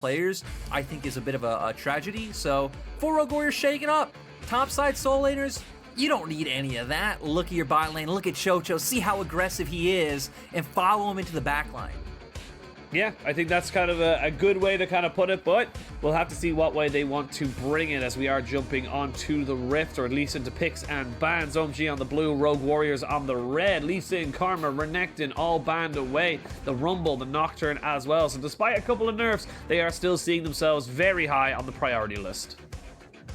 players, I think is a bit of a tragedy. So for Rogue Warriors shaking up, topside soul laners, you don't need any of that. Look at your bot lane, look at Chocho, see how aggressive he is, and follow him into the back line. Yeah, I think that's kind of a good way to kind of put it, but we'll have to see what way they want to bring it as we are jumping onto the Rift, or at least into picks and bans. OMG on the blue, Rogue Warriors on the red. Lee Sin, Karma, Renekton all banned away. The Rumble, the Nocturne as well. So despite a couple of nerfs, they are still seeing themselves very high on the priority list.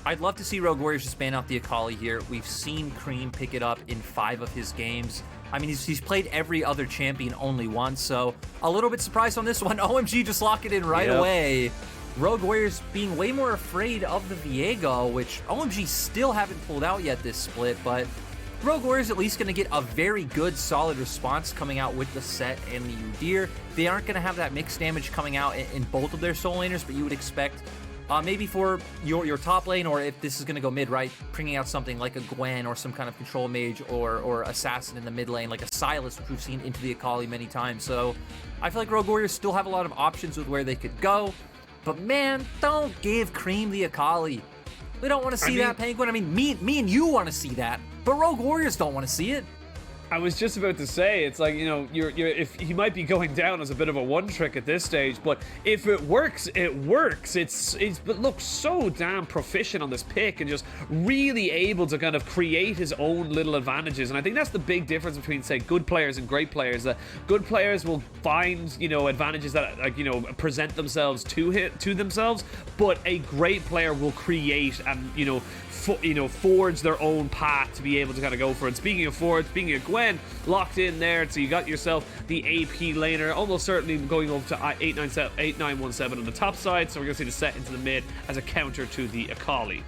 I'd love to see Rogue Warriors just ban out the Akali here. We've seen Cream pick it up in 5 of his games. I mean, he's played every other champion only once, so a little bit surprised on this one. OMG just lock it in right away. Rogue Warriors being way more afraid of the Viego, which OMG still haven't pulled out yet this split, but Rogue Warriors at least going to get a very good, solid response coming out with the Set and the Udyr. They aren't going to have that mixed damage coming out in both of their soul laners, but you would expect maybe for your top lane, or if this is going to go mid, right, bringing out something like a Gwen or some kind of control mage or assassin in the mid lane, like a Sylas, which we've seen into the Akali many times. So I feel like Rogue Warriors still have a lot of options with where they could go. But man, don't give Cream the Akali. We don't want to see that, Penguin. I mean, me and you want to see that, but Rogue Warriors don't want to see it. I was just about to say, it's like, you know, if he might be going down as a bit of a one trick at this stage, but if it works, it works. But looks so damn proficient on this pick and just really able to kind of create his own little advantages. And I think that's the big difference between, say, good players and great players. That good players will find, you know, advantages that, like, you know, present themselves to themselves, but a great player will create and, you know, forge their own path to be able to kind of go for it. Speaking of Forge, speaking of Gwen, locked in there, so you got yourself the AP laner, almost certainly going over to 8917 on the top side, so we're going to see the Set into the mid as a counter to the Akali.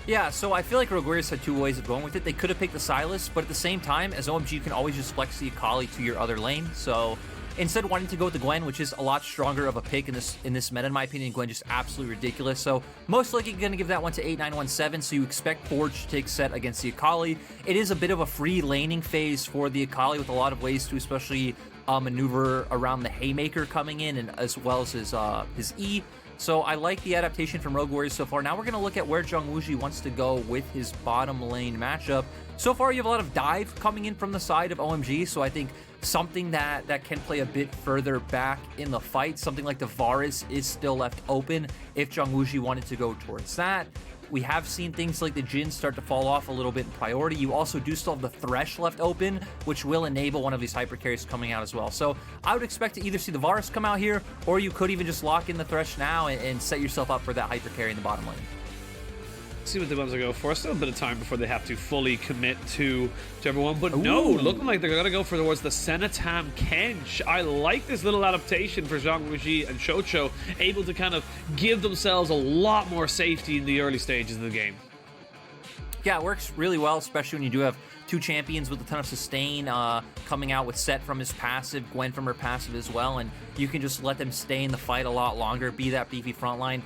Yeah, so I feel like Rogue Warriors had 2 ways of going with it. They could have picked the Sylas, but at the same time, as OMG, you can always just flex the Akali to your other lane, so instead wanting to go with the Gwen, which is a lot stronger of a pick in this meta, in my opinion. Gwen just absolutely ridiculous. So most likely going to give that one to 8917. So you expect Forge to take Set against the Akali. It is a bit of a free laning phase for the Akali with a lot of ways to especially maneuver around the Haymaker coming in, and as well as his E. So I like the adaptation from Rogue Warriors so far. Now we're going to look at where Jung Wooji wants to go with his bottom lane matchup. So far, you have a lot of dive coming in from the side of OMG, so I think something that can play a bit further back in the fight, something like the Varus is still left open if Jung Wooji wanted to go towards that. We have seen things like the Jhin start to fall off a little bit in priority. You also do still have the Thresh left open, which will enable one of these hyper carries coming out as well. So I would expect to either see the Varus come out here, or you could even just lock in the Thresh now and set yourself up for that hyper carry in the bottom lane. See what they want to go for. Still a bit of time before they have to fully commit to everyone, but no, looking like they're going to go for towards the Senatam Kench. I like this little adaptation for Zhang Wuji and Chocho, able to kind of give themselves a lot more safety in the early stages of the game. Yeah, it works really well, especially when you do have 2 champions with a ton of sustain coming out with Set from his passive, Gwen from her passive as well, and you can just let them stay in the fight a lot longer, be that beefy frontline.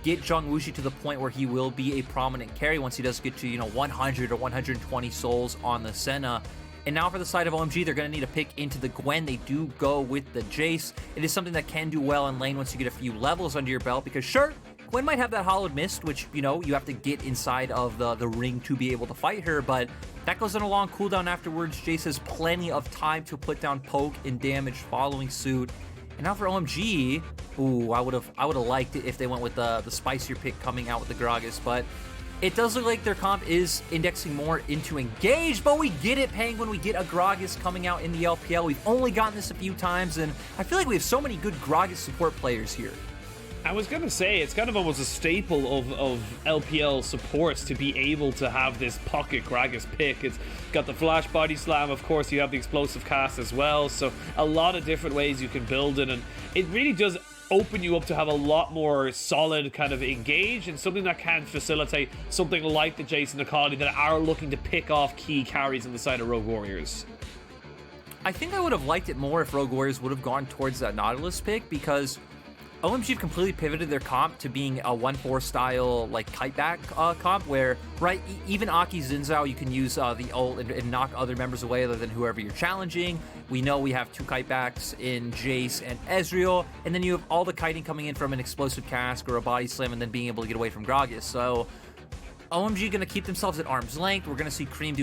Get Jung Wooji to the point where he will be a prominent carry once he does get to, 100 or 120 souls on the Senna. And now for the side of OMG, they're going to need a pick into the Gwen. They do go with the Jace. It is something that can do well in lane once you get a few levels under your belt, because sure, Gwen might have that Hollowed Mist, which, you have to get inside of the ring to be able to fight her, but that goes on a long cooldown afterwards. Jace has plenty of time to put down poke and damage following suit. And now for OMG, ooh, I would have liked it if they went with the spicier pick coming out with the Gragas, but it does look like their comp is indexing more into Engage, but we get it, Penguin. We get a Gragas coming out in the LPL. We've only gotten this a few times, and I feel like we have so many good Gragas support players here. I was going to say, it's kind of almost a staple of LPL supports to be able to have this pocket Gragas pick. It's got the flash body slam, of course, you have the explosive cast as well, so a lot of different ways you can build it, and it really does open you up to have a lot more solid kind of engage, and something that can facilitate something like the Jason Akali that are looking to pick off key carries on the side of Rogue Warriors. I think I would have liked it more if Rogue Warriors would have gone towards that Nautilus pick, because OMG have completely pivoted their comp to being a 1-4 style, like, kite back comp, where, right, even Aki Xin Zhao, you can use the ult and knock other members away other than whoever you're challenging. We know we have 2 kite backs in Jace and Ezreal, and then you have all the kiting coming in from an explosive cask or a body slam and then being able to get away from Gragas. So OMG going to keep themselves at arm's length. We're going to see Cream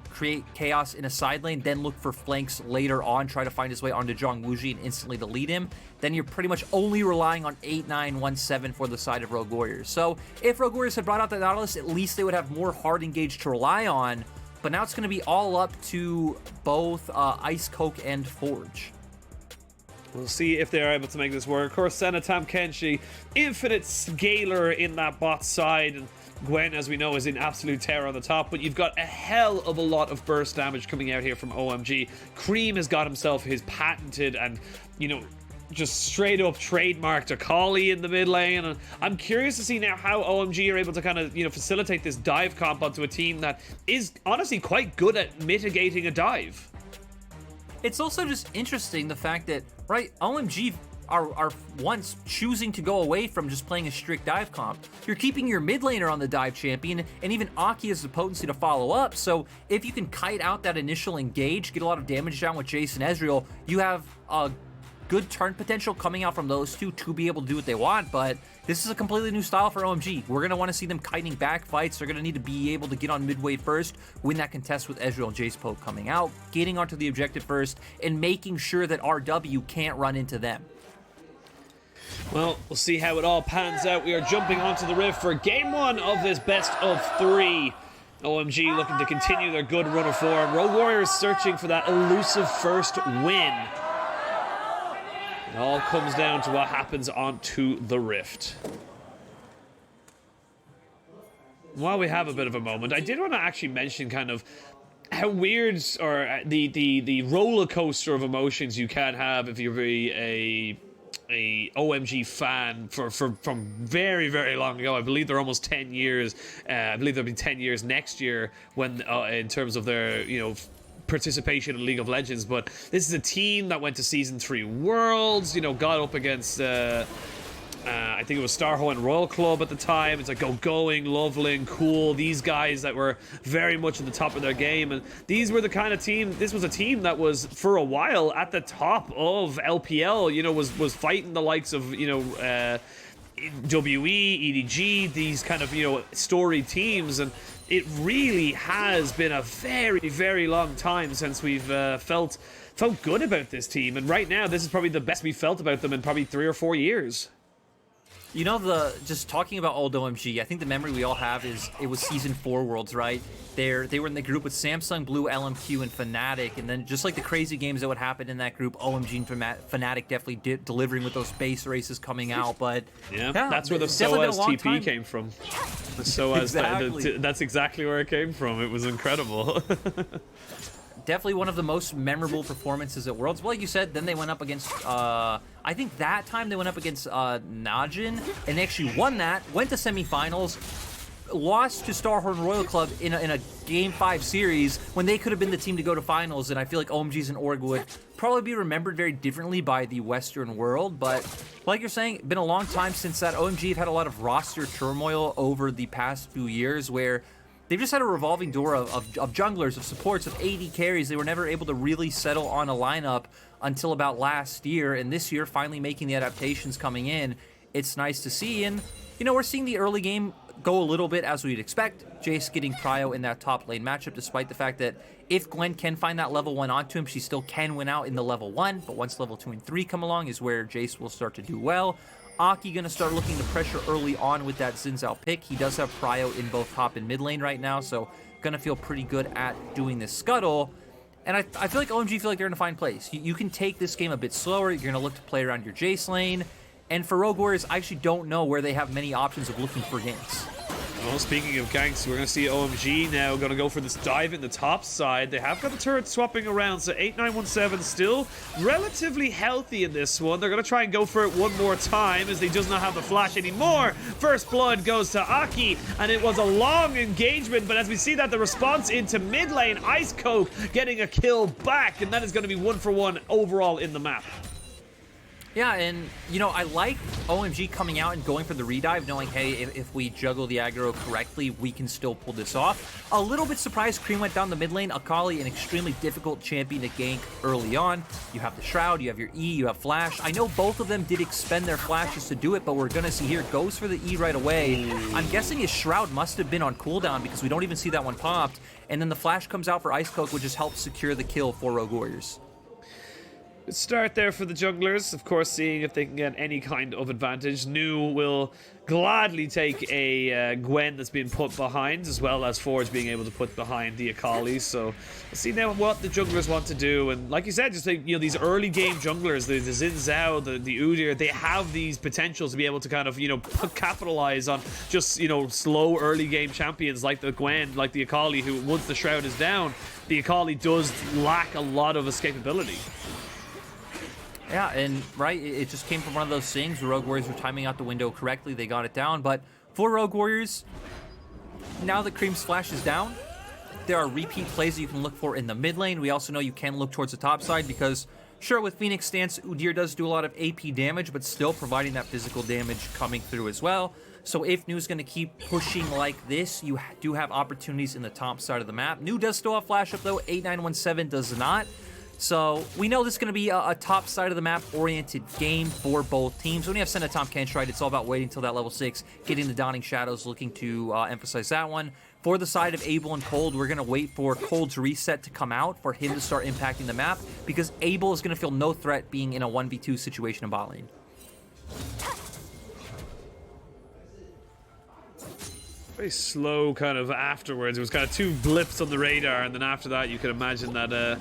create chaos in a side lane, then look for flanks later on, try to find his way onto Zhong Wuji and instantly delete him. Then you're pretty much only relying on 8-9-1-7 for the side of Rogue Warriors. So if Rogue Warriors had brought out the Nautilus, at least they would have more hard engage to rely on. But now it's going to be all up to both Ice Coke and Forge. We'll see if they're able to make this work. Of course, Senatam Kenshi, infinite scaler in that bot side, and Gwen, as we know, is in absolute terror on the top, but you've got a hell of a lot of burst damage coming out here from OMG. Cream has got himself his patented and, you know, just straight up trademarked Akali in the mid lane, and I'm curious to see now how OMG are able to kind of, you know, facilitate this dive comp onto a team that is honestly quite good at mitigating a dive. It's also just interesting the fact that, right, OMG are once choosing to go away from just playing a strict dive comp. You're keeping your mid laner on the dive champion, and even Aki has the potency to follow up, so if you can kite out that initial engage, get a lot of damage down with Jace and Ezreal, you have a good turn potential coming out from those two to be able to do what they want. But this is a completely new style for OMG. We're going to want to see them kiting back fights. They're going to need to be able to get on mid wave first, win that contest with Ezreal and Jace poke coming out, getting onto the objective first, and making sure that RW can't run into them. Well, we'll see how it all pans out. We are jumping onto the Rift for game 1 of this best of 3. OMG looking to continue their good run of form. Rogue Warriors searching for that elusive first win. It all comes down to what happens onto the Rift. While we have a bit of a moment, I did want to actually mention kind of how weird, or the roller coaster of emotions you can have if you're a OMG fan from very, very long ago. I believe they're almost 10 years. I believe they'll be 10 years next year when, in terms of their, you know, participation in League of Legends. But this is a team that went to Season 3 Worlds, you know, got up against I think it was Starho and Royal Club at the time. It's like Going, Loveling, Cool, these guys that were very much at the top of their game. And these were the kind of team, this was a team that was for a while at the top of LPL, you know, was fighting the likes of, you know, WE, EDG, these kind of, you know, storied teams. And it really has been a very, very long time since we've felt good about this team. And right now, this is probably the best we've felt about them in probably 3 or 4 years. You know, just talking about old OMG, I think the memory we all have is it was Season 4 Worlds, right? They were in the group with Samsung, Blue, LMQ, and Fnatic, and then just like the crazy games that would happen in that group, OMG and Fnatic definitely delivering with those base races coming out, but... Yeah, that's where the SOAS TP came from. The SOAS, exactly. That's exactly where it came from. It was incredible. Definitely one of the most memorable performances at Worlds. Well, like you said, then they went up against, I think that time they went up against Najin, and they actually won that, went to semifinals, lost to Starhorn Royal Club in a Game 5 series when they could have been the team to go to finals, and I feel like OMG's and Org would probably be remembered very differently by the Western world, but like you're saying, been a long time since that. OMG have had a lot of roster turmoil over the past few years where they've just had a revolving door of junglers, of supports, of AD carries. They were never able to really settle on a lineup until about last year, and this year finally making the adaptations coming in. It's nice to see, and you know, we're seeing the early game go a little bit as we'd expect. Jace getting prio in that top lane matchup, despite the fact that if Gwen can find that level 1 onto him, she still can win out in the level 1, but once level 2 and 3 come along is where Jace will start to do well. Aki gonna start looking to pressure early on with that Xin Zhao pick. He does have prio in both top and mid lane right now, so gonna feel pretty good at doing this scuttle. And I feel like OMG feel like they're in a fine place. You can take this game a bit slower. You're gonna look to play around your Jace lane. And for Rogue Warriors, I actually don't know where they have many options of looking for ganks. Well, speaking of ganks, we're going to see OMG now going to go for this dive in the top side. They have got the turret swapping around, so 8-9-1-7 still relatively healthy in this one. They're going to try and go for it one more time as they does not have the flash anymore. First blood goes to Aki, and it was a long engagement, but as we see that the response into mid lane, Ice Coke getting a kill back, and that is going to be 1-for-1 overall in the map. Yeah, and, you know, I like OMG coming out and going for the redive, knowing, hey, if we juggle the aggro correctly, we can still pull this off. A little bit surprised Cream went down the mid lane. Akali, an extremely difficult champion to gank early on. You have the Shroud, you have your E, you have Flash. I know both of them did expend their flashes to do it, but we're going to see here, goes for the E right away. I'm guessing his Shroud must have been on cooldown because we don't even see that one popped. And then the Flash comes out for Ice Coke, which just helps secure the kill for Rogue Warriors. Start there for the junglers, of course, seeing if they can get any kind of advantage. Nu will gladly take a Gwen that's been put behind, as well as Forge being able to put behind the Akali. So let's see now what the junglers want to do. And like you said, just like, you know, these early game junglers, the Xin Zhao, the Udyr, they have these potentials to be able to kind of, you know, capitalize on just, you know, slow early game champions like the Gwen, like the Akali, who once the Shroud is down, the Akali does lack a lot of escapability. Yeah, and right, it just came from one of those things where Rogue Warriors were timing out the window correctly. They got it down, but for Rogue Warriors, now that Cream's flash is down, there are repeat plays that you can look for in the mid lane. We also know you can look towards the top side because, sure, with Phoenix Stance, Udyr does do a lot of AP damage, but still providing that physical damage coming through as well. So if Nu's going to keep pushing like this, you do have opportunities in the top side of the map. Nu does still have flash up, though. 8917 does not. So we know this is going to be a top side of the map oriented game for both teams. When you have Senna Tom Kenstride, it's all about waiting until that level 6, getting the Dawning Shadows, looking to emphasize that one. For the side of Abel and Cold, we're going to wait for Cold's reset to come out for him to start impacting the map, because Abel is going to feel no threat being in a 1v2 situation in bot lane. Very slow kind of afterwards. It was kind of 2 blips on the radar, and then after that you could imagine that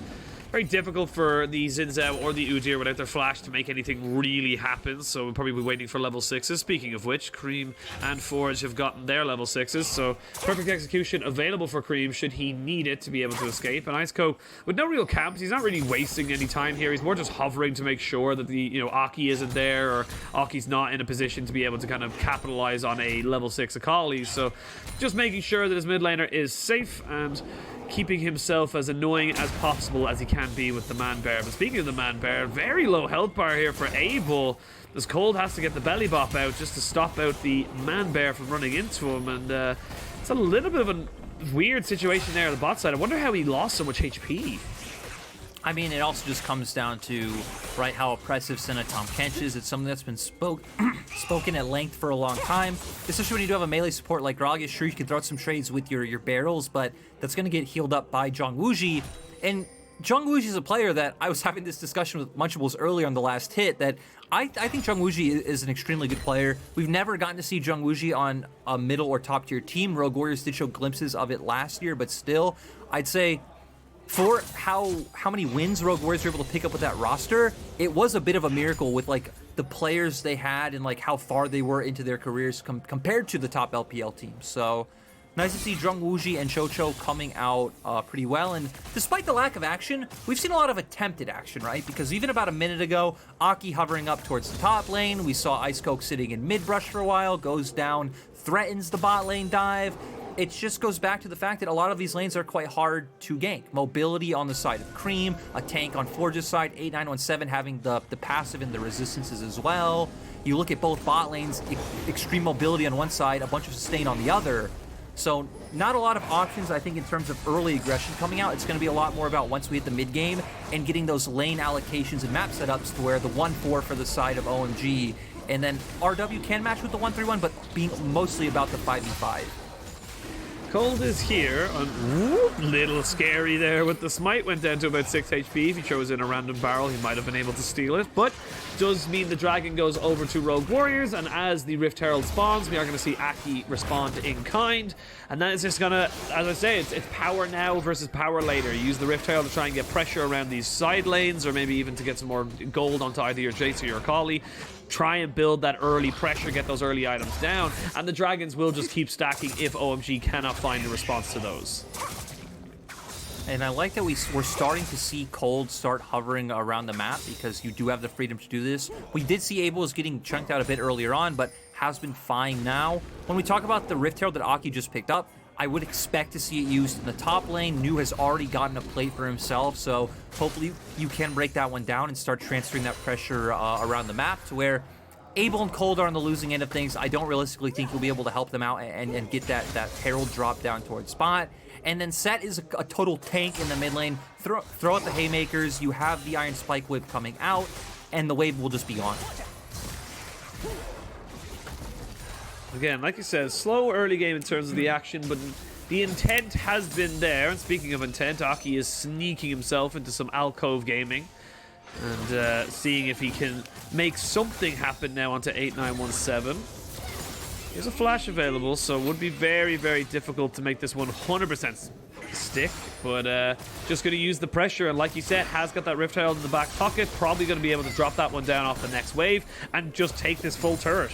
very difficult for the Xin Zhao or the Udyr without their flash to make anything really happen, so we'll probably be waiting for level 6s. Speaking of which, Cream and Forge have gotten their level 6s, so perfect execution available for Cream should he need it to be able to escape. And Ice Coke, with no real camps, he's not really wasting any time here. He's more just hovering to make sure that the, you know, Aki isn't there, or Aki's not in a position to be able to kind of capitalize on a level 6 Akali. So just making sure that his mid laner is safe and keeping himself as annoying as possible as he can be with the man bear. But speaking of the man bear, very low health bar here for Abel, as Cold has to get the belly bop out just to stop out the man bear from running into him. And it's a little bit of a weird situation there on the bot side. I wonder how he lost so much HP. I mean, it also just comes down to, right, how oppressive Senna Tom Kench is. It's something that's been spoken at length for a long time, especially when you do have a melee support like Gragas. Sure, you can throw out some trades with your barrels, but that's going to get healed up by Zhongwuji. And Zhongwuji is a player that I was having this discussion with Munchables earlier on the last hit, that I think Zhongwuji is an extremely good player. We've never gotten to see Zhongwuji on a middle or top tier team. Rogue Warriors did show glimpses of it last year, but still, I'd say for how many wins Rogue Warriors were able to pick up with that roster, it was a bit of a miracle with like the players they had and like how far they were into their careers compared to the top LPL teams. So nice to see Zhongwuji and Chocho coming out pretty well. And despite the lack of action, we've seen a lot of attempted action, right? Because even about a minute ago, Aki hovering up towards the top lane. We saw Ice Coke sitting in mid brush for a while, goes down, threatens the bot lane dive. It just goes back to the fact that a lot of these lanes are quite hard to gank. Mobility on the side of Cream, a tank on Forge's side, 8917 having the passive and the resistances as well. You look at both bot lanes, extreme mobility on one side, a bunch of sustain on the other. So not a lot of options, I think, in terms of early aggression coming out. It's going to be a lot more about once we hit the mid game and getting those lane allocations and map setups to where the 1-4 for the side of OMG, and then RW can match with the 1-3-1, but being mostly about the 5v5. Cold is here. Whoop, little scary there with the smite. Went down to about 6 HP. If he chose in a random barrel, he might have been able to steal it. But does mean the dragon goes over to Rogue Warriors. And as the Rift Herald spawns, we are going to see Aki respond in kind. And that is just going to, as I say, it's power now versus power later. You use the Rift Herald to try and get pressure around these side lanes, or maybe even to get some more gold onto either your Jace or your Akali. Try and build that early pressure, get those early items down, and the dragons will just keep stacking if OMG cannot find a response to those. And I like that we're starting to see Cold start hovering around the map, because you do have the freedom to do this. We did see Abel was getting chunked out a bit earlier on, but has been fine now. When we talk about the Rift Herald that Aki just picked up, I would expect to see it used in the top lane. Nu has already gotten a plate for himself, so hopefully you can break that one down and start transferring that pressure around the map to where Abel and Cold are on the losing end of things. I don't realistically think you'll be able to help them out and get that Herald drop down towards spot. And then Set is a total tank in the mid lane. Throw out the haymakers. You have the Iron Spike Whip coming out, and the wave will just be on. Again, like you said, slow early game in terms of the action, but the intent has been there. And speaking of intent, Aki is sneaking himself into some alcove gaming and seeing if he can make something happen now onto 8917. There's a flash available, so it would be very, very difficult to make this 100% stick, but just going to use the pressure, and like you said, has got that Rift Herald in the back pocket, probably going to be able to drop that one down off the next wave and just take this full turret.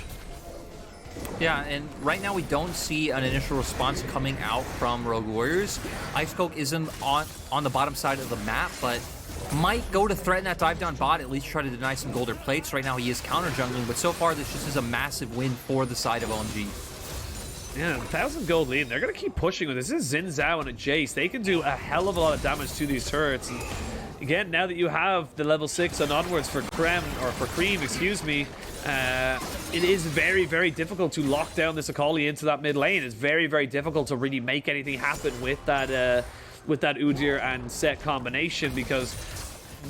Yeah, and right now we don't see an initial response coming out from Rogue Warriors. Ice Coke isn't on the bottom side of the map, but might go to threaten that dive down bot, at least try to deny some golden plates. Right now he is counter jungling, but so far this just is a massive win for the side of OMG. Yeah, 1,000 gold lead. They're going to keep pushing with this. This is Xin Zhao and a Jace. They can do a hell of a lot of damage to these turrets. And again, now that you have the level 6 and onwards for Cream, excuse me, it is very, very difficult to lock down this Akali into that mid lane. It's very, very difficult to really make anything happen with that Udyr and Set combination, because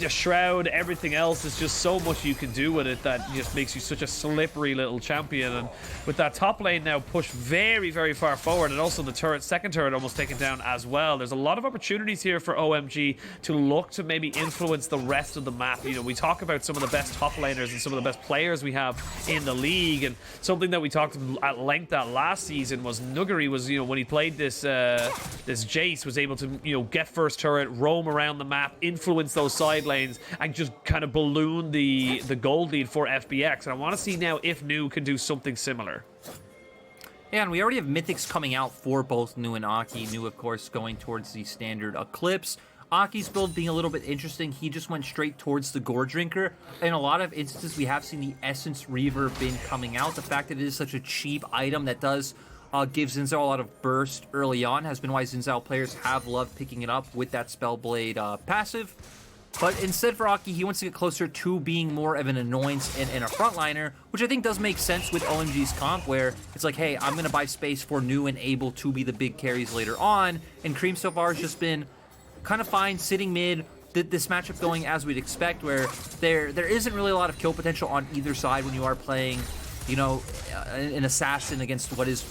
the Shroud, everything else, is just so much you can do with it that just makes you such a slippery little champion. And with that top lane now pushed very, very far forward, and also the second turret almost taken down as well, there's a lot of opportunities here for OMG to look to maybe influence the rest of the map. You know, we talk about some of the best top laners and some of the best players we have in the league, and something that we talked at length at last season was Nuguri was, you know, when he played this this Jace, was able to, you know, get first turret, roam around the map, influence those side lanes, and just kind of balloon the gold lead for FBX. And I want to see now if Nu can do something similar. Yeah, and we already have mythics coming out for both Nu and Aki. Nu, of course, going towards the standard Eclipse. Aki's build being a little bit interesting. He just went straight towards the Gore Drinker. In a lot of instances, we have seen the Essence Reaver bin coming out. The fact that it is such a cheap item that does give Xin Zhao a lot of burst early on has been why Xin Zhao players have loved picking it up with that Spellblade passive. But instead for Aki, he wants to get closer to being more of an annoyance and a frontliner, which I think does make sense with OMG's comp, where it's like, hey, I'm going to buy space for Nu and able to be the big carries later on. And Cream so far has just been kind of fine, sitting mid. This matchup going as we'd expect, where there isn't really a lot of kill potential on either side when you are playing, you know, an assassin against what is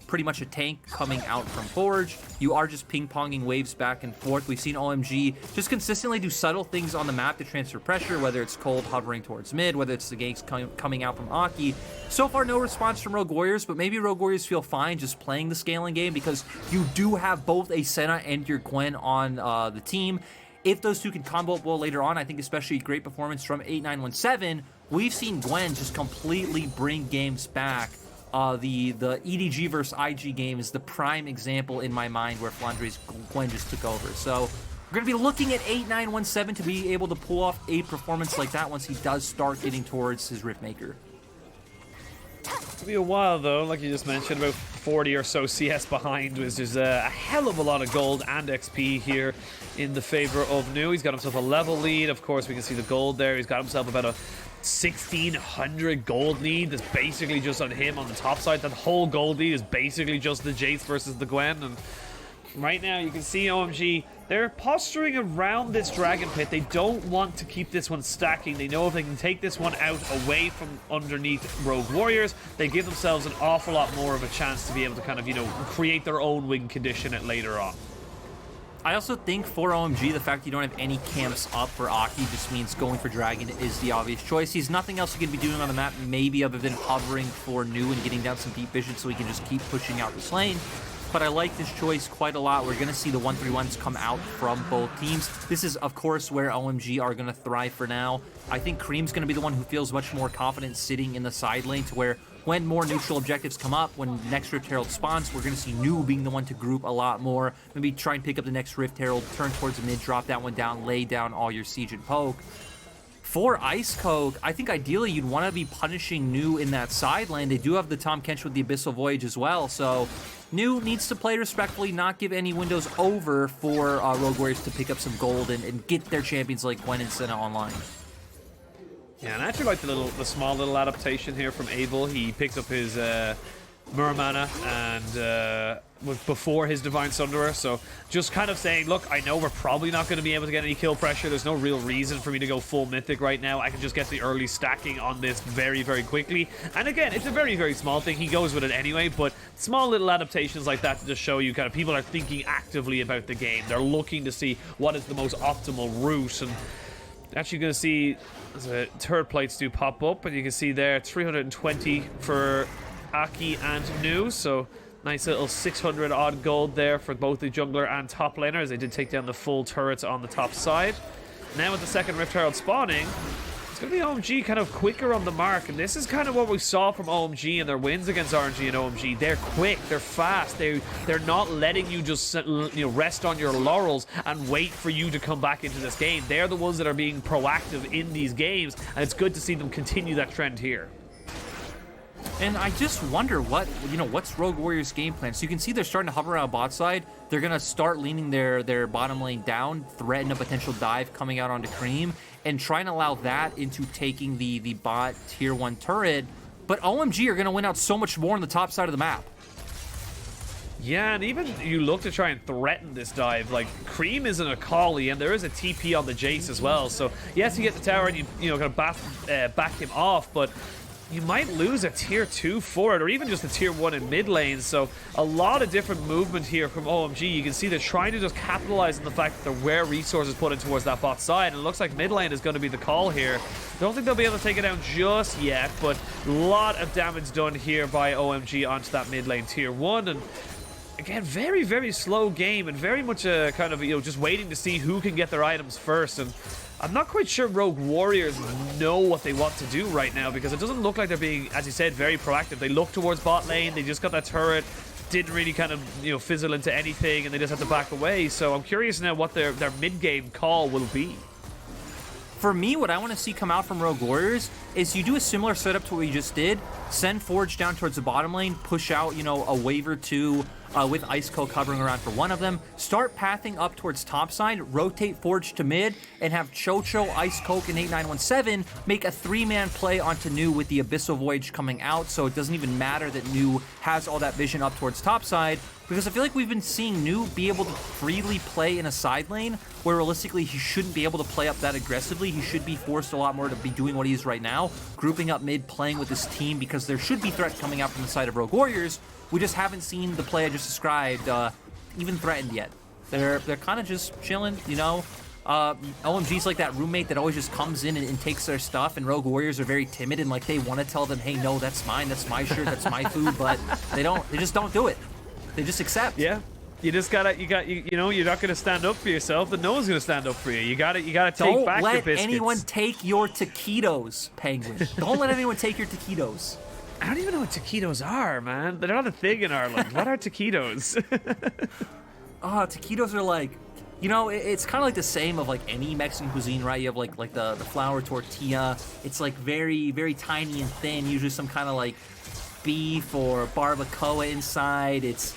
pretty much a tank coming out from Forge. You are just ping-ponging waves back and forth. We've seen OMG just consistently do subtle things on the map to transfer pressure, whether it's Cold hovering towards mid, whether it's the ganks coming out from Aki. So far, no response from Rogue Warriors, but maybe Rogue Warriors feel fine just playing the scaling game because you do have both a Senna and your Gwen on the team. If those two can combo up well later on, I think especially great performance from 8917, we've seen Gwen just completely bring games back. The EDG versus IG game is the prime example in my mind where Flandre's Gwen just took over. So we're going to be looking at 8917 to be able to pull off a performance like that once he does start getting towards his Riftmaker. It'll be a while though, like you just mentioned, about 40 or so CS behind, which is a hell of a lot of gold and XP here in the favor of Nu. He's got himself a level lead. Of course, we can see the gold there. He's got himself about a 1,600 gold lead that's basically just on him on the top side. That whole gold lead is basically just the Jace versus the Gwen. And right now you can see OMG, they're posturing around this Dragon Pit. They don't want to keep this one stacking. They know if they can take this one out away from underneath Rogue Warriors, they give themselves an awful lot more of a chance to be able to kind of, you know, create their own win condition at later on. I also think for OMG, the fact you don't have any camps up for Aki just means going for Dragon is the obvious choice. He's nothing else he can be doing on the map, maybe other than hovering for Nu and getting down some deep vision so he can just keep pushing out this lane. But I like this choice quite a lot. We're going to see the 1-3-1s come out from both teams. This is, of course, where OMG are going to thrive for now. I think Cream's going to be the one who feels much more confident sitting in the side lane to where when more neutral objectives come up, when next Rift Herald spawns, we're going to see Nu being the one to group a lot more. Maybe try and pick up the next Rift Herald, turn towards the mid, drop that one down, lay down all your siege and poke. For Ice Coke, I think ideally you'd want to be punishing Nu in that side lane. They do have the Tom Kench with the Abyssal Voyage as well, so New needs to play respectfully, not give any windows over for Rogue Warriors to pick up some gold and get their champions like Gwen and Senna online. Yeah, and I actually like the small little adaptation here from Abel. He picked up his Muramana and was before his Divine Sunderer, so just kind of saying, look, I know we're probably not going to be able to get any kill pressure. There's no real reason for me to go full mythic right now. I can just get the early stacking on this very, very quickly. And again, it's a very, very small thing. He goes with it anyway, but small little adaptations like that to just show you kind of people are thinking actively about the game. They're looking to see what is the most optimal route, and actually going to see the turret plates do pop up, and you can see there 320 for Aki and Nu, so nice little 600 odd gold there for both the jungler and top laner, as they did take down the full turrets on the top side. Now with the second Rift Herald spawning, it's going to be OMG kind of quicker on the mark, and this is kind of what we saw from OMG in their wins against RNG and OMG. They're quick, they're fast, they're not letting you just rest on your laurels and wait for you to come back into this game. They're the ones that are being proactive in these games, and it's good to see them continue that trend here. And I just wonder what's Rogue Warriors' game plan. So you can see they're starting to hover around bot side. They're going to start leaning their bottom lane down, threaten a potential dive coming out onto Cream, and try and allow that into taking the bot tier 1 turret. But OMG are going to win out so much more on the top side of the map. Yeah, and even you look to try and threaten this dive, like Cream isn't a Kali, and there is a TP on the Jace as well. So yes, you get the tower and you kind of back him off, but you might lose a tier 2 for it, or even just a tier 1 in mid lane. So a lot of different movement here from OMG. You can see they're trying to just capitalize on the fact that there were resources put in towards that bot side, and it looks like mid lane is going to be the call here. Don't think they'll be able to take it down just yet, but a lot of damage done here by OMG onto that mid lane tier 1. And again, very, very slow game, and very much a kind of, just waiting to see who can get their items first. And I'm not quite sure Rogue Warriors know what they want to do right now, because it doesn't look like they're being, as you said, very proactive. They look towards bot lane, they just got that turret, didn't really kind of, fizzle into anything, and they just had to back away. So I'm curious now what their mid-game call will be. For me, what I want to see come out from Rogue Warriors is you do a similar setup to what you just did. Send Forge down towards the bottom lane, push out, a wave or two with Ice Cold covering around for one of them. Start pathing up towards top side, rotate Forge to mid, and have Chocho, Ice Coke, and 8917 make a 3-man play onto Nu with the Abyssal Voyage coming out, so it doesn't even matter that Nu has all that vision up towards top side, because I feel like we've been seeing Nu be able to freely play in a side lane, where realistically he shouldn't be able to play up that aggressively. He should be forced a lot more to be doing what he is right now, grouping up mid, playing with his team, because there should be threats coming out from the side of Rogue Warriors. We just haven't seen the play I just described even threatened yet. They're kind of just chilling, OMG's like that roommate that always just comes in and takes their stuff, and Rogue Warriors are very timid, and like they want to tell them, hey, no, that's mine, that's my shirt, that's my food, but they just don't do it. They just accept. Yeah. You just gotta, you're not gonna stand up for yourself, then no one's gonna stand up for you. You gotta take back your biscuits. Don't let anyone take your taquitos, Penguin. Don't let anyone take your taquitos. I don't even know what taquitos are, man. They're not a thing in Ireland. What are taquitos? Taquitos are like, it's kind of like the same of like any Mexican cuisine, right? You have like the flour tortilla. It's like very, very tiny and thin. Usually some kind of like beef or barbacoa inside. It's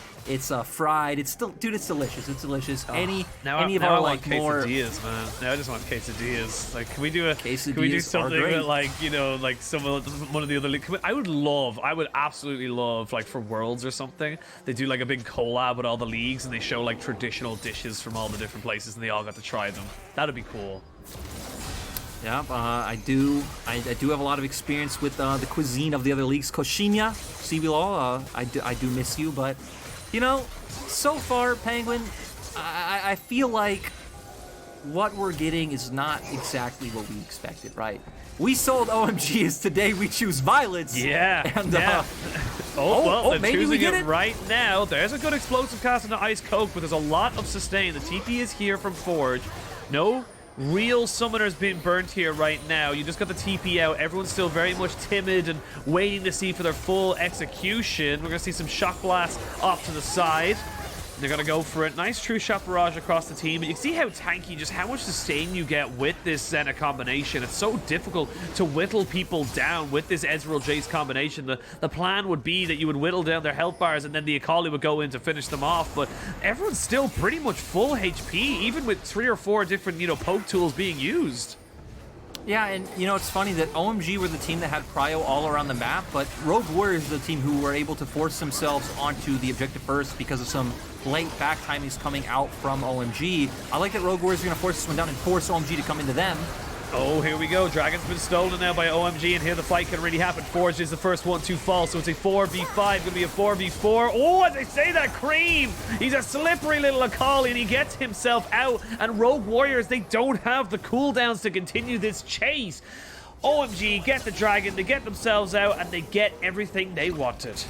fried. It's still, dude, it's delicious. It's delicious. Any of our like more quesadillas, man. Now I just want quesadillas. Like, can we do quesadillas something that like one of the other? I would absolutely love, like, for Worlds or something, they do like a big collab with all the leagues and they show like traditional dishes from all the different places and they all got to try them. That'd be cool. Yeah, I do have a lot of experience with the cuisine of the other leagues. Coxinha, CBLOL, I do miss you, but so far, Penguin, I feel like what we're getting is not exactly what we expected, right? We sold OMG as today we choose violets. Yeah. And, yeah. They're maybe choosing we get it right now. There's a good explosive cast into Ice Coke, but there's a lot of sustain. The TP is here from Forge. No real summoners being burnt here right now. You just got the TP out. Everyone's still very much timid and waiting to see for their full execution. We're going to see some shock blasts off to the side. They're going to go for it. Nice true shot barrage across the team. But you can see how tanky, just how much sustain you get with this Senna combination. It's so difficult to whittle people down with this Ezreal Jace combination. The plan would be that you would whittle down their health bars and then the Akali would go in to finish them off. But everyone's still pretty much full HP, even with 3 or 4 different, poke tools being used. Yeah, and it's funny that OMG were the team that had prio all around the map, but Rogue Warriors is the team who were able to force themselves onto the objective first because of some late back timings coming out from OMG. I like that Rogue Warriors are going to force this one down and force OMG to come into them. Oh, here we go. Dragon's been stolen now by OMG, and here the fight can really happen. Forge is the first one to fall, so it's a 4v5, going to be a 4v4. Oh, as I say that, Cream! He's a slippery little Akali, and he gets himself out. And Rogue Warriors, they don't have the cooldowns to continue this chase. OMG get the Dragon, they get themselves out, and they get everything they wanted.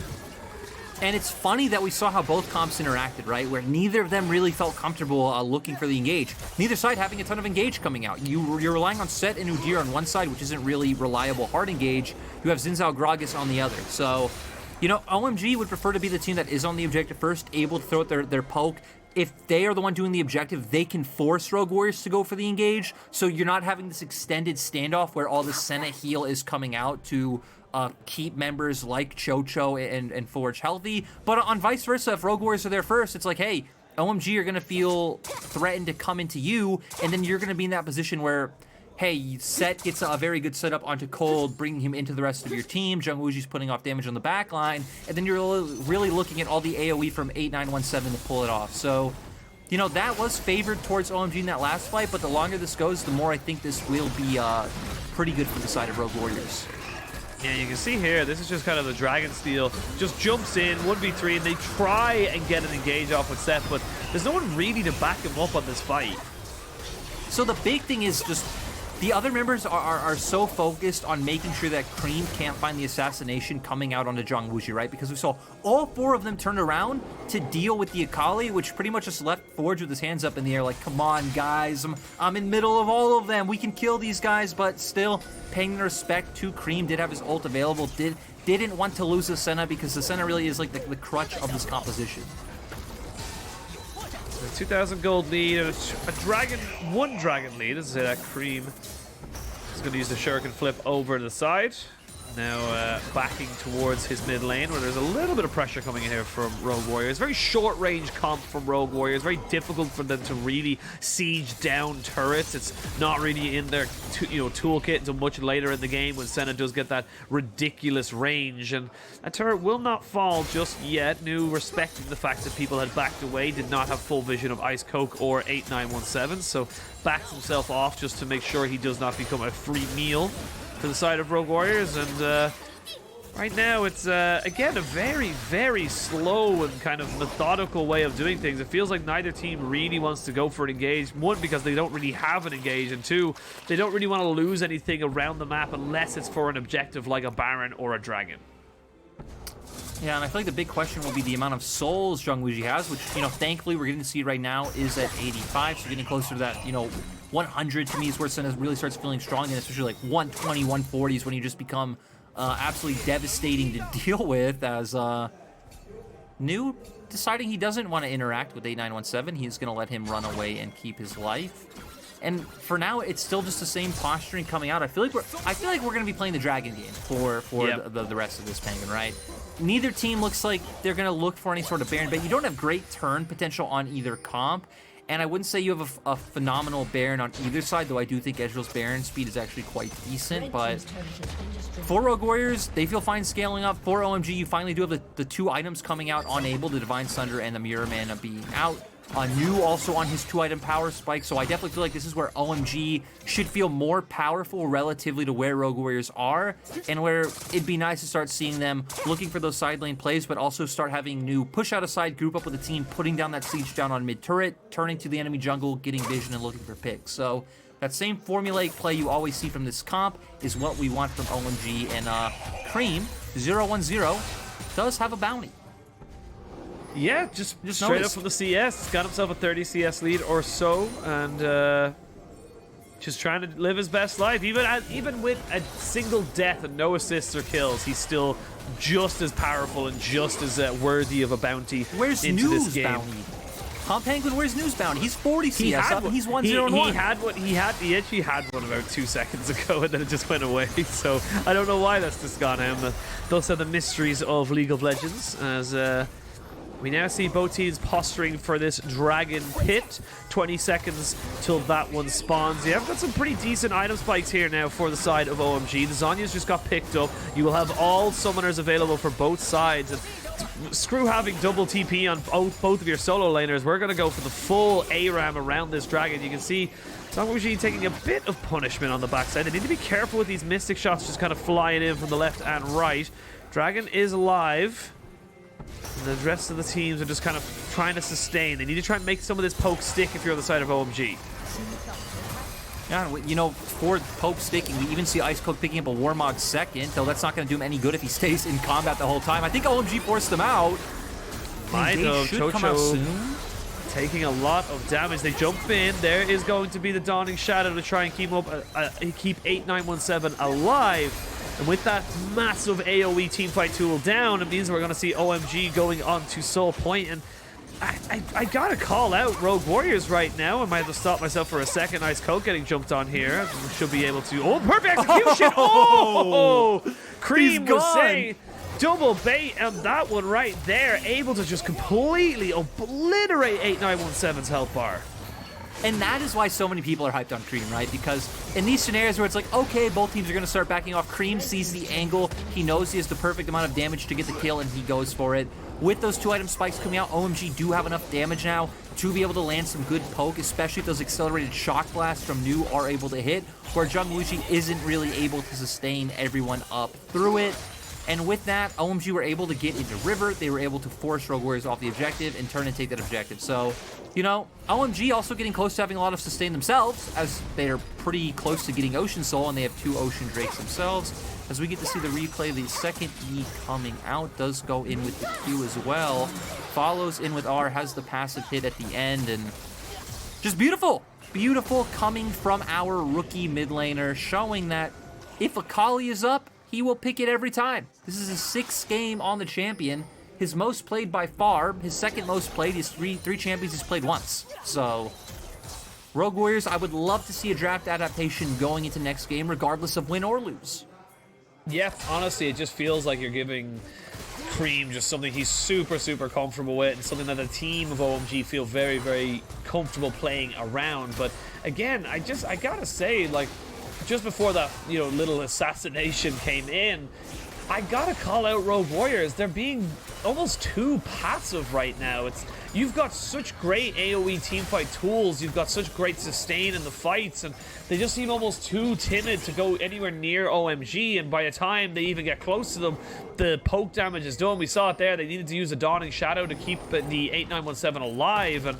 And it's funny that we saw how both comps interacted, right? Where neither of them really felt comfortable looking for the engage. Neither side having a ton of engage coming out. You're relying on Set and Udyr on one side, which isn't really reliable hard engage. You have Xin Zhao Gragas on the other. So, OMG would prefer to be the team that is on the objective first, able to throw out their poke. If they are the one doing the objective, they can force Rogue Warriors to go for the engage. So you're not having this extended standoff where all the Senna heal is coming out to keep members like Chocho and Forge healthy. But on vice versa, if Rogue Warriors are there first, it's like, hey, OMG are going to feel threatened to come into you, and then you're going to be in that position where, hey, Set gets a very good setup onto Cold, bringing him into the rest of your team. Jung Wooji's putting off damage on the back line, and then you're really looking at all the AoE from 8917 to pull it off. So, that was favored towards OMG in that last fight, but the longer this goes, the more I think this will be pretty good for the side of Rogue Warriors. Yeah, you can see here, this is just kind of the Dragon Steal. Just jumps in, 1v3, and they try and get an engage off with Seth, but there's no one really to back him up on this fight. So the big thing is just the other members are so focused on making sure that Cream can't find the assassination coming out onto Zhang Wuji, right? Because we saw all 4 of them turn around to deal with the Akali, which pretty much just left Forge with his hands up in the air like, come on, guys, I'm in middle of all of them. We can kill these guys, but still paying the respect to Cream, did have his ult available, didn't want to lose the Senna because the Senna really is like the crutch of this composition. A 2,000 gold lead, one dragon lead. As I say that, Cream is going to use the Shuriken flip over to the side. Now backing towards his mid lane, where there's a little bit of pressure coming in here from Rogue Warriors. Very short range comp from Rogue Warriors. Very difficult for them to really siege down turrets. It's not really in their toolkit until much later in the game when Senna does get that ridiculous range. And a turret will not fall just yet. New respecting the fact that people had backed away, did not have full vision of Ice Coke or 8917, so backs himself off just to make sure he does not become a free meal to the side of Rogue Warriors. And right now it's again a very, very slow and kind of methodical way of doing things. It feels like neither team really wants to go for an engage. One, because they don't really have an engage, and two, they don't really want to lose anything around the map unless it's for an objective like a Baron or a Dragon. Yeah, and I feel like the big question will be the amount of souls Zhang Wuji has, which, thankfully we're getting to see right now is at 85, so getting closer to that, 100 to me is where Senna really starts feeling strong, and especially like 120, 140s when you just become absolutely devastating to deal with, as New deciding he doesn't want to interact with 8917. He's going to let him run away and keep his life. And for now, it's still just the same posturing coming out. I feel like we're going to be playing the Dragon game for yep. the rest of this Penguin, right? Neither team looks like they're going to look for any sort of Baron, but you don't have great turn potential on either comp. And I wouldn't say you have a phenomenal Baron on either side, though I do think Ezreal's Baron speed is actually quite decent. But for Rogue Warriors, they feel fine scaling up. For OMG, you finally do have the 2 items coming out on Abel, the Divine Sunder and the Mirror Mana being out. New also on his 2-item power spike, so I definitely feel like this is where OMG should feel more powerful relatively to where Rogue Warriors are, and where it'd be nice to start seeing them looking for those side lane plays, but also start having New push out a side, group up with the team, putting down that siege down on mid turret, turning to the enemy jungle, getting vision, and looking for picks. So that same formulaic play you always see from this comp is what we want from OMG, and Cream 010 does have a bounty. Yeah, just straight up from the CS. Got himself a 30 CS lead or so, and just trying to live his best life. Even with a single death and no assists or kills, he's still just as powerful and just as worthy of a bounty Where's into New's this game. bounty? Huh, Penguin, where's Newsbound? He's 40 CS up, and he's 1-0-1. He actually had one about 2 seconds ago, and then it just went away. So I don't know why that's just gone out. But those are the mysteries of League of Legends, as we now see both teams posturing for this Dragon Pit. 20 seconds till that one spawns. Yeah, I've got some pretty decent item spikes here now for the side of OMG. The Zhonya's just got picked up. You will have all summoners available for both sides. And screw having double TP on both of your solo laners. We're going to go for the full ARAM around this Dragon. You can see OMG taking a bit of punishment on the backside. They need to be careful with these Mystic shots just kind of flying in from the left and right. Dragon is alive. And the rest of the teams are just kind of trying to sustain. They need to try and make some of this poke stick if you're on the side of OMG. Yeah, you know, for poke sticking, we even see Ice Coke picking up a Warmog second, though that's not going to do him any good if he stays in combat the whole time. I think OMG forced them out. Should come out soon. Taking a lot of damage. They jump in. There is going to be the Dawning Shadow to try and keep 8917 alive. And with that massive AoE teamfight tool down, it means we're going to see OMG going on to Soul Point. And I gotta call out Rogue Warriors right now. I might have to stop myself for a second. Ice Coke getting jumped on here. We should be able to. Oh, perfect execution! Oh! Cream was saying double bait, and that one right there, able to just completely obliterate 8917's health bar. And that is why so many people are hyped on Cream, right? Because in these scenarios where it's like, okay, both teams are going to start backing off, Cream sees the angle, he knows he has the perfect amount of damage to get the kill, and he goes for it. With those 2 item spikes coming out, OMG do have enough damage now to be able to land some good poke, especially if those accelerated shock blasts from New are able to hit, where Jung Wuxi isn't really able to sustain everyone up through it. And with that, OMG were able to get into River. They were able to force Rogue Warriors off the objective and turn and take that objective. So, you know, OMG also getting close to having a lot of sustain themselves, as they are pretty close to getting Ocean Soul, and they have 2 Ocean Drakes themselves. As we get to see the replay, the second E coming out does go in with the Q as well. Follows in with R, has the passive hit at the end, and just beautiful. Beautiful coming from our rookie mid laner, showing that if Akali is up, he will pick it every time. This is his 6th game on the champion. His most played by far. His second most played. He's three champions he's played once. So, Rogue Warriors, I would love to see a draft adaptation going into next game, regardless of win or lose. Yeah, honestly, it just feels like you're giving Cream just something he's super, super comfortable with, and something that the team of OMG feel very, very comfortable playing around. But again, I gotta say, like, just before that, you know, little assassination came in, I gotta call out Rogue Warriors. They're being almost too passive right now. You've got such great AoE teamfight tools. You've got such great sustain in the fights, and they just seem almost too timid to go anywhere near OMG. And by the time they even get close to them, the poke damage is done. We saw it there. They needed to use a Dawning Shadow to keep the 8917 alive, and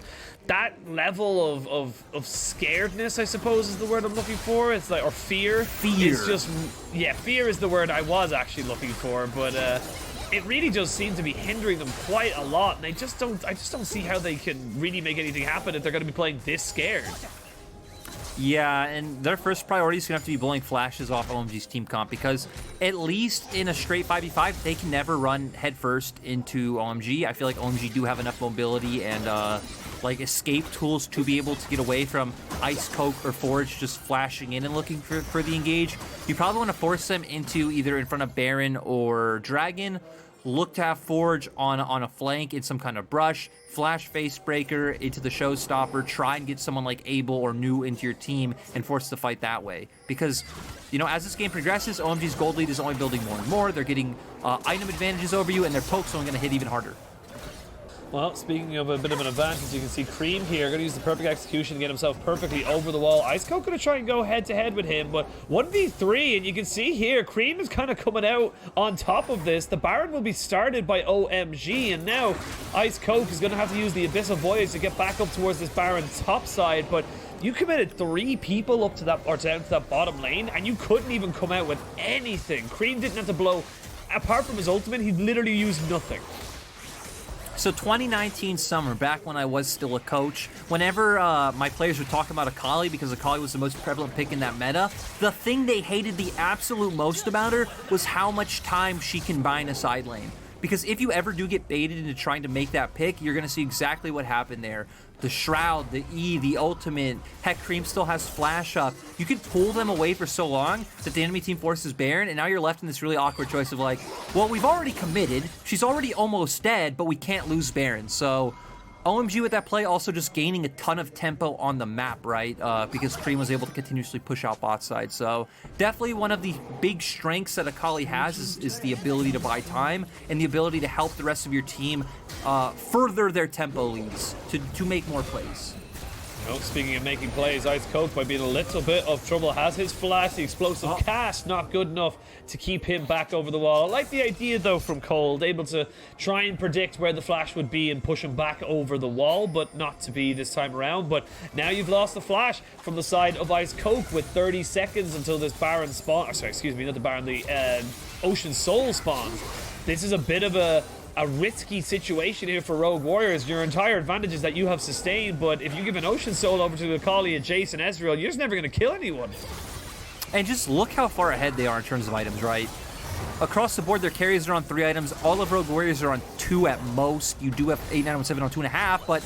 that level of scaredness, I suppose, is the word I'm looking for. It's like, or fear. It's just, yeah, fear is the word I was actually looking for, but it really does seem to be hindering them quite a lot, and I just don't see how they can really make anything happen if they're going to be playing this scared. Yeah, and their first priority is going to have to be blowing flashes off OMG's team comp, because at least in a straight 5v5, they can never run headfirst into OMG. I feel like OMG do have enough mobility and like escape tools to be able to get away from Ice Coke or Forge just flashing in and looking for the engage. You probably want to force them into either in front of Baron or Dragon. Look to have Forge on a flank in some kind of brush, flash Face Breaker into the Showstopper, try and get someone like Abel or New into your team and force the fight that way. Because, you know, as this game progresses, OMG's gold lead is only building more and more. They're getting item advantages over you, and their poke's only going to hit even harder. Well, speaking of a bit of an advantage, you can see Cream here going to use the perfect execution to get himself perfectly over the wall. Ice Coke going to try and go head-to-head with him, but 1v3, and you can see here, Cream is kind of coming out on top of this. The Baron will be started by OMG, and now Ice Coke is going to have to use the Abyssal Voyage to get back up towards this Baron top side, but you committed 3 people up to that, or down to that bottom lane, and you couldn't even come out with anything. Cream didn't have to blow, apart from his ultimate, he literally used nothing. So 2019 summer, back when I was still a coach, whenever my players were talking about Akali, because Akali was the most prevalent pick in that meta, the thing they hated the absolute most about her was how much time she can buy in a side lane. because if you ever do get baited into trying to make that pick, you're going to see exactly what happened there. The Shroud, the E, the Ultimate, heck, Cream still has Flash up. You can pull them away for so long that the enemy team forces Baron, and now you're left in this really awkward choice of like, well, we've already committed, she's already almost dead, but we can't lose Baron. So OMG with that play also just gaining a ton of tempo on the map, right? Because Cream was able to continuously push out bot side. So definitely one of the big strengths that Akali has is the ability to buy time and the ability to help the rest of your team further their tempo leads to make more plays. Well, speaking of making plays, Ice Coke might be in a little bit of trouble. Has his flash, the explosive cast, not good enough to keep him back over the wall. I like the idea, though, from Cold, able to try and predict where the flash would be and push him back over the wall, but not to be this time around. But now you've lost the flash from the side of Ice Coke with 30 seconds until this Baron spawn. Sorry, excuse me, not the Baron, the Ocean Soul spawns. This is a bit of a risky situation here for Rogue Warriors. Your entire advantage is that you have sustained, but if you give an Ocean Soul over to Akali, a Jason, Ezreal, you're just never going to kill anyone. And just look how far ahead they are in terms of items, right? Across the board, their carries are on 3 items. All of Rogue Warriors are on 2 at most. You do have 8, 9, 7 on 2.5, but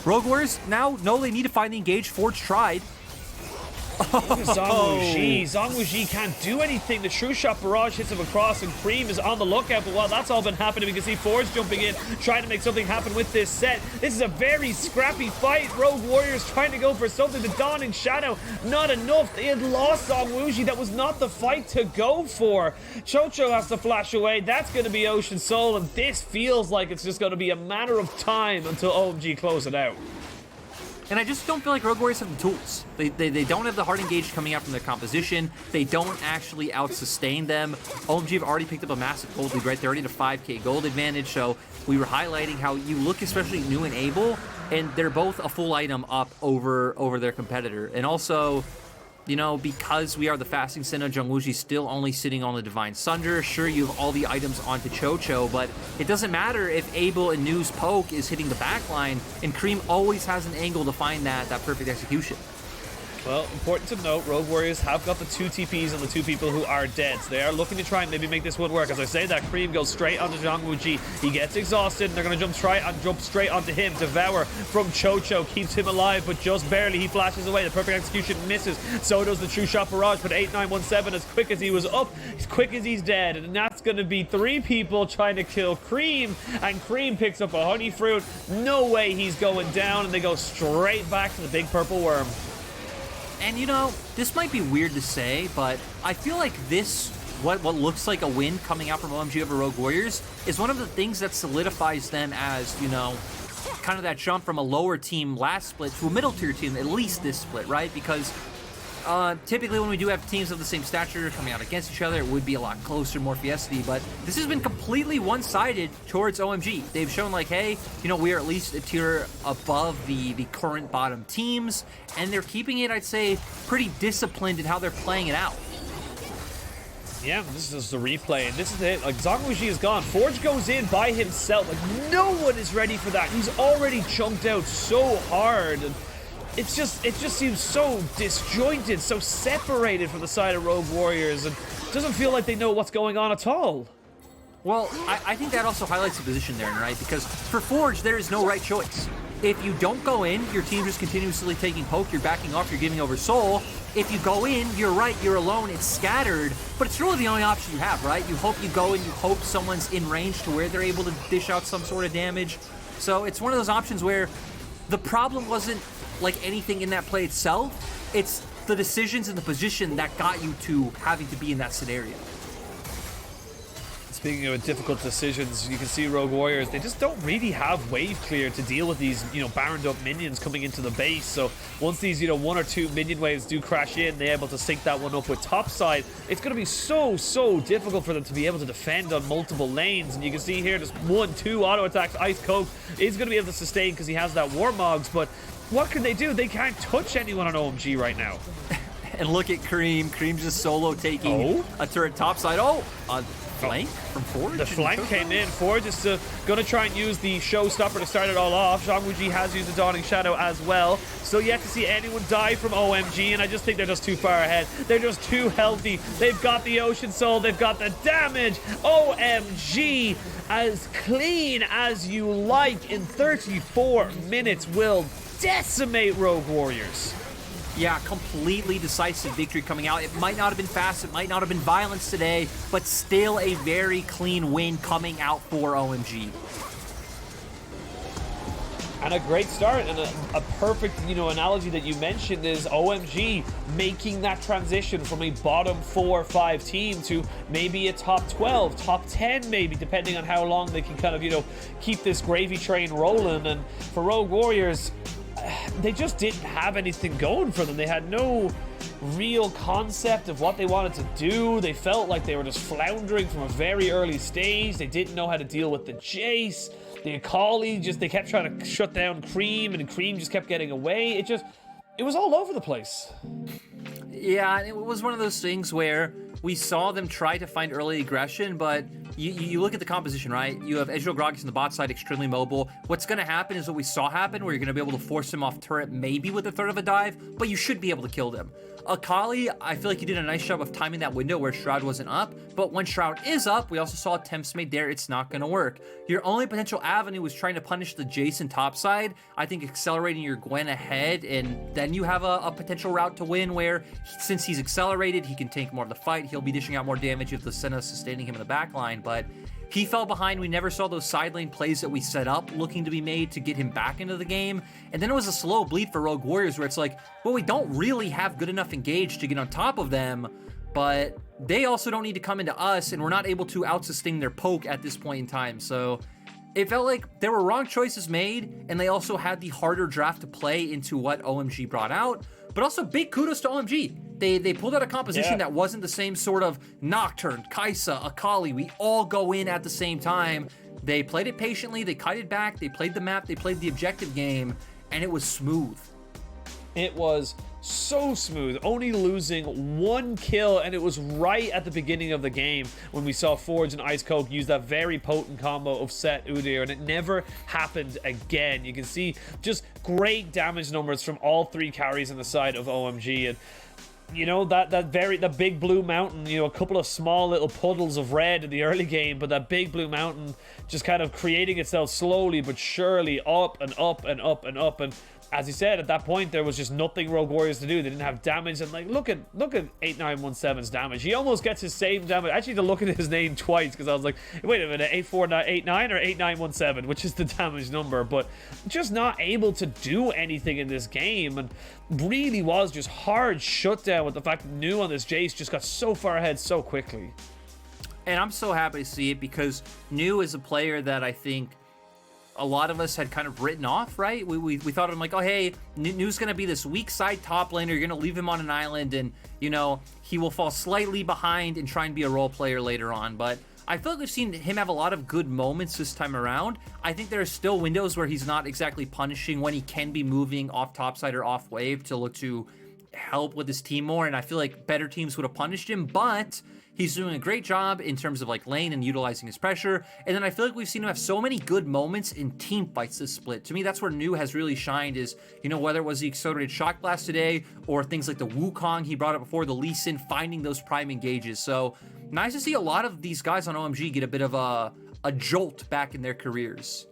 Rogue Warriors now know they need to find the engage. Forge tried. Zhong Wuji can't do anything. The True Shot Barrage hits him across, and Cream is on the lookout. But while that's all been happening, we can see Forge jumping in, trying to make something happen with this set. This is a very scrappy fight. Rogue Warriors trying to go for something. The Dawning Shadow, not enough. They had lost Zhong Wuji. That was not the fight to go for. Chocho has to flash away. That's going to be Ocean Soul, and this feels like it's just going to be a matter of time until OMG close it out. And I just don't feel like Rogue Warriors have the tools. They don't have the hard engage coming out from their composition. They don't actually out-sustain them. OMG have already picked up a massive gold lead, right? They're already at a 5k gold advantage, so we were highlighting how you look, especially New and Able, and they're both a full item up over their competitor. And also, you know, because we are the Fasting Senna, Zhong Wuji still only sitting on the Divine Sunder. Sure, you have all the items onto Chocho, but it doesn't matter if Abel and New's poke is hitting the backline, and Cream always has an angle to find that perfect execution. Well, important to note, Rogue Warriors have got the 2 TPs on the 2 people who are dead. So they are looking to try and maybe make this one work. As I say that, Cream goes straight onto Zhong Wuji. He gets exhausted, and they're going to jump straight onto him. Devour from Chocho keeps him alive, but just barely. He flashes away. The perfect execution misses. So does the True Shot Barrage, but 8917, as quick as he was up, as quick as he's dead. And that's going to be 3 people trying to kill Cream, and Cream picks up a Honey Fruit. No way he's going down, and they go straight back to the big purple worm. And you know, this might be weird to say, but I feel like this, what looks like a win coming out from OMG over Rogue Warriors, is one of the things that solidifies them as, you know, kind of that jump from a lower team last split to a middle tier team, at least this split, right? Because typically when we do have teams of the same stature coming out against each other, it would be a lot closer, more fiesta-y, but this has been completely one-sided towards OMG. They've shown like, hey, you know, we are at least a tier above the current bottom teams, and they're keeping it, I'd say, pretty disciplined in how they're playing it out. Yeah, this is the replay, and this is it. Like, Zhong Wuji is gone. Forge goes in by himself. Like, no one is ready for that. He's already chunked out so hard, and it just seems so disjointed, so separated from the side of Rogue Warriors, and it doesn't feel like they know what's going on at all. Well, I think that also highlights the position there, right? Because for Forge, there is no right choice. If you don't go in, your team is continuously taking poke, you're backing off, you're giving over soul. If you go in, you're right, you're alone, it's scattered, but it's really the only option you have, right? You hope you go in, you hope someone's in range to where they're able to dish out some sort of damage. So it's one of those options where the problem wasn't like anything in that play itself, it's the decisions and the position that got you to having to be in that scenario. Speaking of difficult decisions, you can see Rogue Warriors, they just don't really have wave clear to deal with these, you know, baroned up minions coming into the base. So once these, you know, 1 or 2 minion waves do crash in, they're able to sync that one up with topside. It's going to be so difficult for them to be able to defend on multiple lanes. And you can see here, just 1, 2 auto attacks. Ice Coke is going to be able to sustain because he has that Warmogs, but what can they do? They can't touch anyone on OMG right now. And look at Cream. Cream's just solo taking a turret topside. flank from Forge? The flank came in. Forge is going to try and use the showstopper to start it all off. Zhongwuji has used the Dawning Shadow as well. Still yet to see anyone die from OMG, and I just think they're just too far ahead. They're just too healthy. They've got the Ocean Soul. They've got the damage. OMG, as clean as you like, in 34 minutes will decimate Rogue Warriors. Yeah, completely decisive victory coming out. It might not have been fast, it might not have been violence today, but still a very clean win coming out for OMG. And a great start, and a perfect, analogy that you mentioned is OMG making that transition from a bottom 4 or 5 team to maybe a top 12, top 10 maybe, depending on how long they can kind of, keep this gravy train rolling. And for Rogue Warriors, they just didn't have anything going for them. They had no real concept of what they wanted to do. They felt like they were just floundering from a very early stage. They didn't know how to deal with the Jace. The Akali, they kept trying to shut down Cream, and Cream just kept getting away. It was all over the place. Yeah, it was one of those things where we saw them try to find early aggression, but you look at the composition, right? You have Ezreal Gragas on the bot side, extremely mobile. What's going to happen is what we saw happen, where you're going to be able to force him off turret, maybe with a third of a dive, but you should be able to kill them. Akali, I feel like he did a nice job of timing that window where Shroud wasn't up, but when Shroud is up, we also saw attempts made there. It's not going to work. Your only potential avenue was trying to punish the Jason topside. I think accelerating your Gwen ahead, and then you have a potential route to win where, since he's accelerated, he can tank more of the fight. He'll be dishing out more damage if the Senna sustaining him in the back line, but he fell behind. We never saw those side lane plays that we set up looking to be made to get him back into the game. And then it was a slow bleed for Rogue Warriors where it's like, well, we don't really have good enough engage to get on top of them, but they also don't need to come into us, and we're not able to out-sustain their poke at this point in time. So it felt like there were wrong choices made, and they also had the harder draft to play into what OMG brought out. But also big kudos to OMG. They pulled out a composition that wasn't the same sort of Nocturne, Kai'Sa, Akali. We all go in at the same time. They played it patiently, they kited back, they played the map, they played the objective game, and it was smooth. It was so smooth, only losing 1 kill, and it was right at the beginning of the game when we saw Forge and Ice Coke use that very potent combo of Set Udyr, and it never happened again. You can see just great damage numbers from all 3 carries on the side of OMG, and that big blue mountain, a couple of small little puddles of red in the early game, but that big blue mountain just kind of creating itself slowly but surely up and up and up and up. And as you said, at that point, there was just nothing Rogue Warriors to do. They didn't have damage, and look at 8917's damage. He almost gets his same damage. I actually had to look at his name twice because I was like, wait a minute, 8489 or 8917, which is the damage number, but just not able to do anything in this game, and really was just hard shutdown with the fact that New on this Jace just got so far ahead so quickly. And I'm so happy to see it because New is a player that I think a lot of us had kind of written off, right? We thought of him like, oh, hey, New's going to be this weak side top laner. You're going to leave him on an island and, he will fall slightly behind and try and be a role player later on. But I feel like we've seen him have a lot of good moments this time around. I think there are still windows where he's not exactly punishing when he can be moving off topside or off wave to look to help with his team more. And I feel like better teams would have punished him, but he's doing a great job in terms of lane and utilizing his pressure. And then I feel like we've seen him have so many good moments in team fights this split. To me, that's where New has really shined is, whether it was the accelerated shock blast today or things like the Wukong he brought up before, the Lee Sin, finding those prime engages. So nice to see a lot of these guys on OMG get a bit of a jolt back in their careers.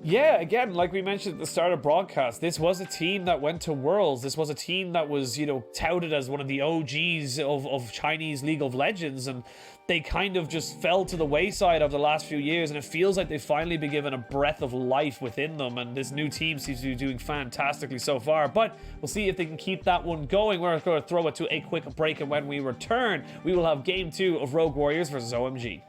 Yeah, again, like we mentioned at the start of broadcast, this was a team that went to Worlds. This was a team that was, touted as one of the OGs of Chinese League of Legends, and they kind of just fell to the wayside of the last few years, and it feels like they've finally been given a breath of life within them, and this new team seems to be doing fantastically so far, but we'll see if they can keep that one going. We're going to throw it to a quick break, and when we return, we will have Game 2 of Rogue Warriors versus OMG.